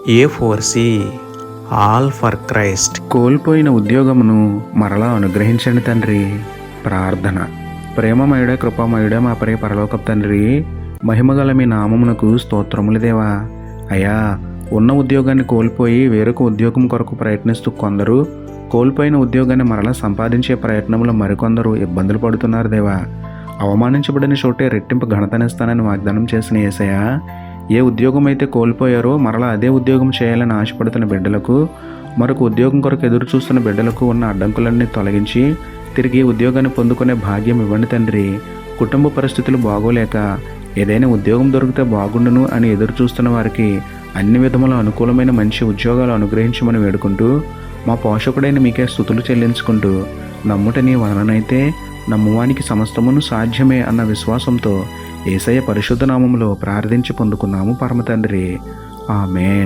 A4C all for Christ. కోల్పోయిన ఉద్యోగమును మరలా అనుగ్రహించండి తండ్రి. ప్రార్థన. ప్రేమమయుడే కృపామయుడే మా ప్రియ పరలోకపు తండ్రి, మహిమగల మీ నామమునకు స్తోత్రములు దేవా. అయ్యా, ఉన్న ఉద్యోగాన్ని కోల్పోయి వేరొక ఉద్యోగం కొరకు ప్రయత్నిస్తూ కొందరు, కోల్పోయిన ఉద్యోగాన్ని మరలా సంపాదించే ప్రయత్నంలో మరికొందరు ఇబ్బందులు పడుతున్నారు దేవా. అవమానించబడిన చోటే రెట్టింపు ఘనతనిస్తానని వాగ్దానం చేసిన యేసయ్య, ఏ ఉద్యోగం అయితే కోల్పోయారో మరలా అదే ఉద్యోగం చేయాలని ఆశపడుతున్న బిడ్డలకు, మరొక ఉద్యోగం కొరకు ఎదురు చూస్తున్న బిడ్డలకు ఉన్న అడ్డంకులన్నీ తొలగించి తిరిగి ఉద్యోగాన్ని పొందుకునే భాగ్యం ఇవ్వండి తండ్రి. కుటుంబ పరిస్థితులు బాగోలేక ఏదైనా ఉద్యోగం దొరికితే బాగుండును అని ఎదురు చూస్తున్న వారికి అన్ని విధముల అనుకూలమైన మంచి ఉద్యోగాలు అనుగ్రహించమని వేడుకుంటూ, మా పోషకుడైన మీకే స్తుతులు చెల్లించుకుంటూ, నమ్ముట నీ వలననైతే నమ్మువానికి సమస్తమును సాధ్యమే అన్న విశ్వాసంతో యేసయ్య పరిశుద్ధ నామములో ప్రార్థించి పొందుకున్నాము పరమ తండ్రి. ఆమేన్.